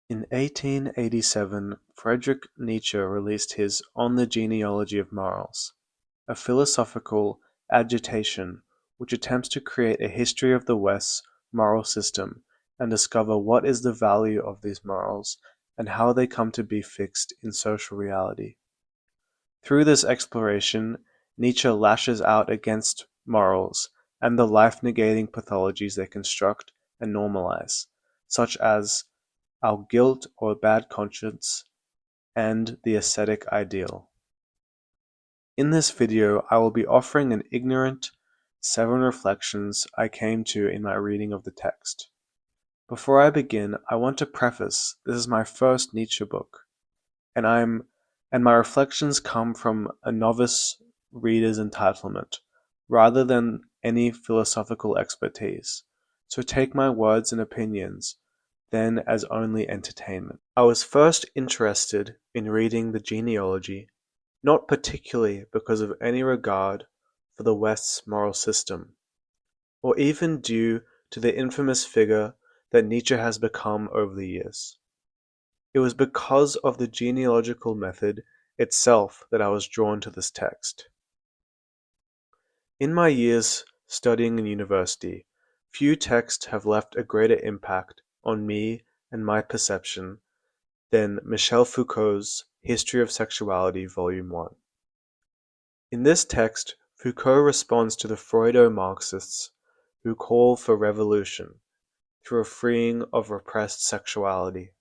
In 1887, Friedrich Nietzsche released his On the Genealogy of Morals, a philosophical agitation which attempts to create a history of the West's moral system and discover what is the value of these morals and how they come to be fixed in social reality. Through this exploration, Nietzsche lashes out against morals and the life-negating pathologies they construct and normalize, such as our guilt or bad conscience, and the ascetic ideal. In this video, I will be offering an ignorant 7 reflections I came to in my reading of the text. Before I begin, I want to preface this is my first Nietzsche book, and my reflections come from a novice reader's entitlement, rather than any philosophical expertise. So take my words and opinions then as only entertainment. I was first interested in reading the genealogy, not particularly because of any regard for the West's moral system, or even due to the infamous figure that Nietzsche has become over the years. It was because of the genealogical method itself that I was drawn to this text. In my years studying in university, few texts have left a greater impact on me and my perception than Michel Foucault's History of Sexuality, Volume 1. In this text, Foucault responds to the Freudo-Marxists who call for revolution through a freeing of repressed sexuality.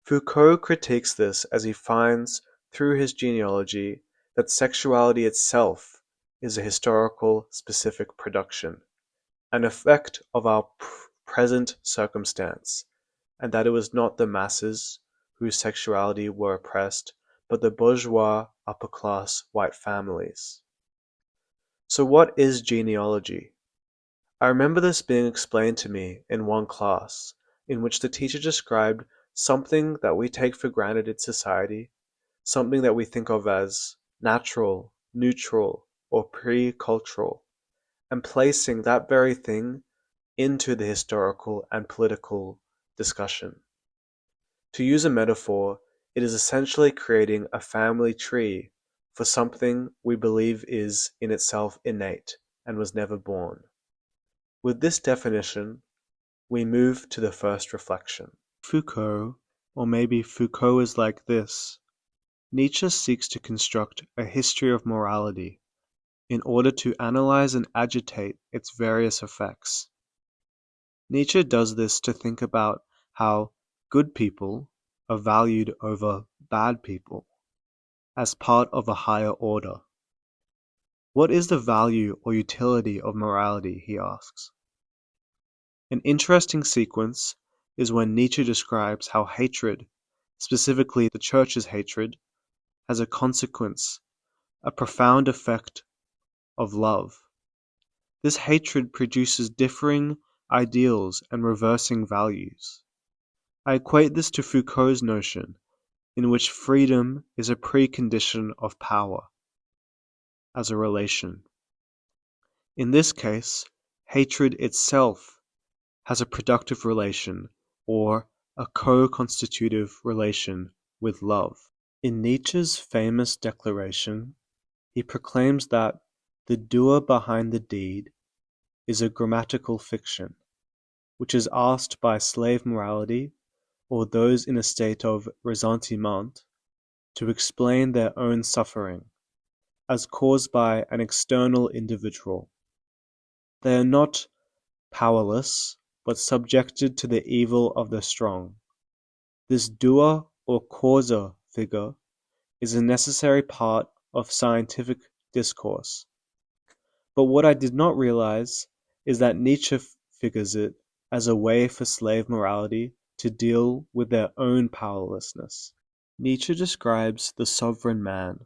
Foucault critiques this as he finds, through his genealogy, that sexuality itself is a historical specific production, an effect of our present circumstance, and that it was not the masses whose sexuality were oppressed, but the bourgeois upper-class white families. So what is genealogy? I remember this being explained to me in one class, in which the teacher described something that we take for granted in society, something that we think of as natural, neutral, or pre-cultural, and placing that very thing into the historical and political discussion. To use a metaphor, it is essentially creating a family tree for something we believe is in itself innate and was never born. With this definition, we move to the first reflection. Foucault, or maybe Foucault is like this, Nietzsche seeks to construct a history of morality in order to analyze and agitate its various effects. Nietzsche does this to think about how good people are valued over bad people as part of a higher order. What is the value or utility of morality, he asks. An interesting sequence is when Nietzsche describes how hatred, specifically the church's hatred, has a consequence, a profound effect of love. This hatred produces differing ideals and reversing values. I equate this to Foucault's notion, in which freedom is a precondition of power, as a relation. In this case, hatred itself has a productive relation, or a co-constitutive relation with love. In Nietzsche's famous declaration, he proclaims that the doer behind the deed is a grammatical fiction, which is asked by slave morality or those in a state of ressentiment to explain their own suffering as caused by an external individual. They are not powerless, but subjected to the evil of the strong. This doer or causer figure is a necessary part of scientific discourse. But what I did not realize is that Nietzsche figures it as a way for slave morality to deal with their own powerlessness. Nietzsche describes the sovereign man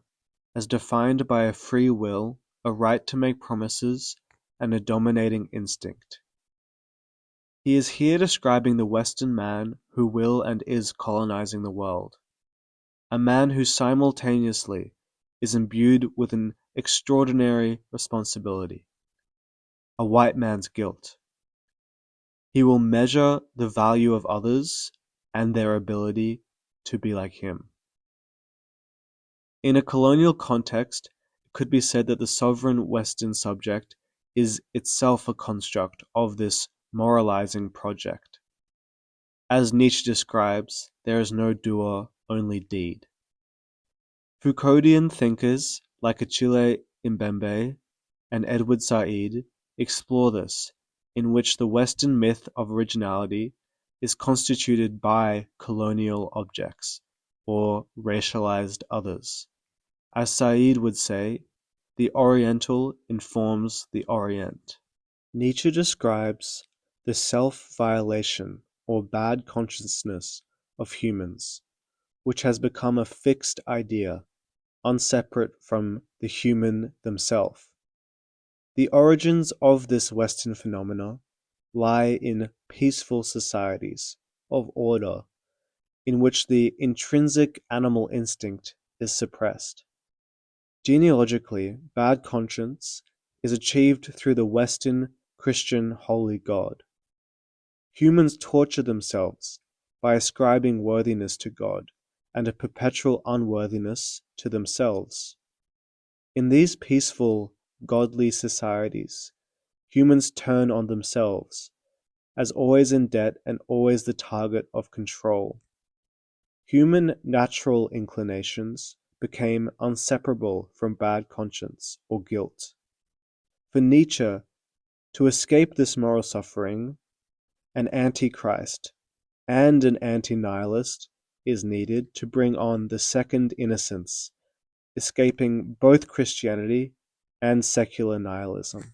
as defined by a free will, a right to make promises, and a dominating instinct. He is here describing the Western man who will and is colonizing the world, a man who simultaneously is imbued with an extraordinary responsibility, a white man's guilt. He will measure the value of others and their ability to be like him. In a colonial context, it could be said that the sovereign Western subject is itself a construct of this moralizing project. As Nietzsche describes, there is no doer, only deed. Foucauldian thinkers like Achille Mbembe and Edward Said explore this, in which the Western myth of originality is constituted by colonial objects, or racialized others. As Said would say, the Oriental informs the Orient. Nietzsche describes the self-violation or bad consciousness of humans, which has become a fixed idea, unseparate from the human themselves. The origins of this Western phenomena lie in peaceful societies of order in which the intrinsic animal instinct is suppressed. Genealogically, bad conscience is achieved through the Western Christian holy God. Humans torture themselves by ascribing worthiness to God and a perpetual unworthiness to themselves. In these peaceful, godly societies, humans turn on themselves, as always in debt and always the target of control. Human natural inclinations became inseparable from bad conscience or guilt. For Nietzsche, to escape this moral suffering, an antichrist and an anti-nihilist is needed to bring on the second innocence, escaping both Christianity and secular nihilism.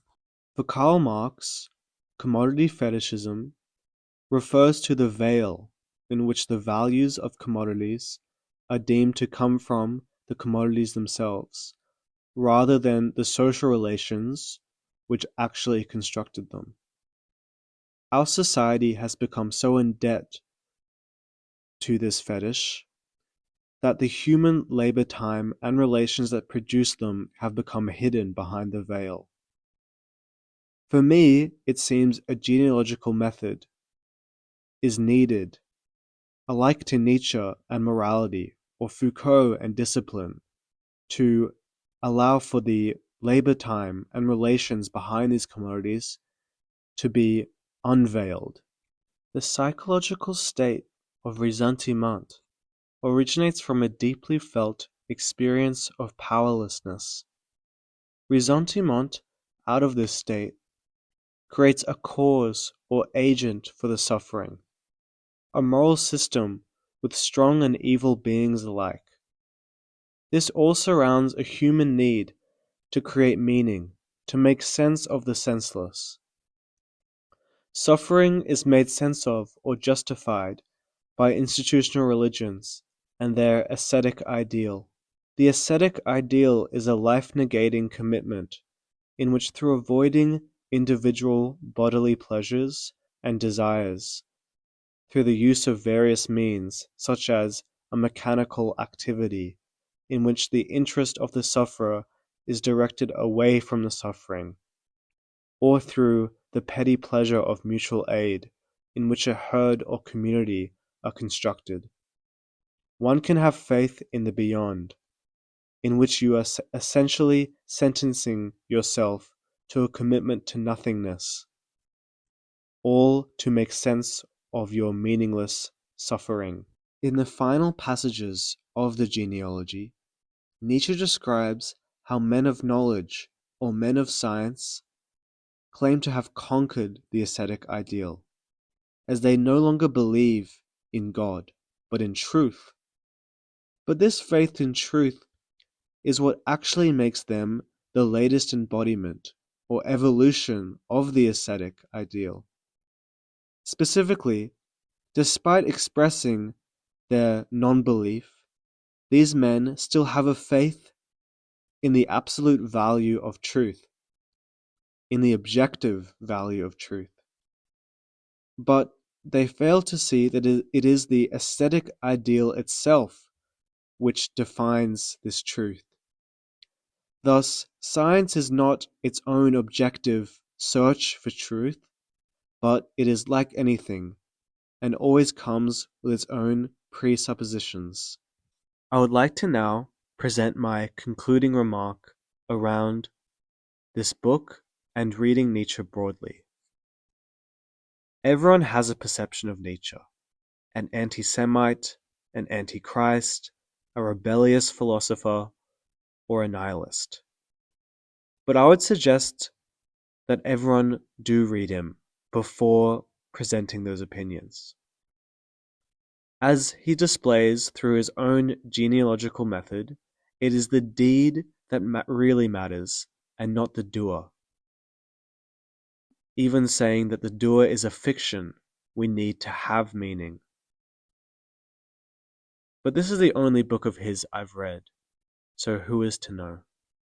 For Karl Marx, commodity fetishism refers to the veil in which the values of commodities are deemed to come from the commodities themselves, rather than the social relations which actually constructed them. Our society has become so in debt to this fetish that the human labor time and relations that produce them have become hidden behind the veil. For me, it seems a genealogical method is needed, alike to Nietzsche and morality, or Foucault and discipline, to allow for the labor time and relations behind these commodities to be unveiled. The psychological state of ressentiment originates from a deeply felt experience of powerlessness. Ressentiment, out of this state, creates a cause or agent for the suffering, a moral system with strong and evil beings alike. This all surrounds a human need to create meaning, to make sense of the senseless. Suffering is made sense of or justified by institutional religions and their ascetic ideal. The ascetic ideal is a life-negating commitment in which, through avoiding individual bodily pleasures and desires, through the use of various means, such as a mechanical activity, in which the interest of the sufferer is directed away from the suffering, or through the petty pleasure of mutual aid, in which a herd or community are constructed. One can have faith in the beyond, in which you are essentially sentencing yourself to a commitment to nothingness, all to make sense of your meaningless suffering. In the final passages of the Genealogy, Nietzsche describes how men of knowledge, or men of science, claim to have conquered the ascetic ideal, as they no longer believe in God, but in truth. But this faith in truth is what actually makes them the latest embodiment or evolution of the ascetic ideal. Specifically, despite expressing their non-belief, these men still have a faith in the absolute value of truth, in the objective value of truth. But they fail to see that it is the aesthetic ideal itself which defines this truth. Thus, science is not its own objective search for truth, but it is like anything, and always comes with its own presuppositions. I would like to now present my concluding remark around this book and reading Nietzsche broadly. Everyone has a perception of Nietzsche: an anti-Semite, an antichrist, a rebellious philosopher, or a nihilist. But I would suggest that everyone do read him before presenting those opinions, as he displays through his own genealogical method. It is the deed that really matters, and not the doer. Even saying that the doer is a fiction, we need to have meaning. But this is the only book of his I've read, so who is to know?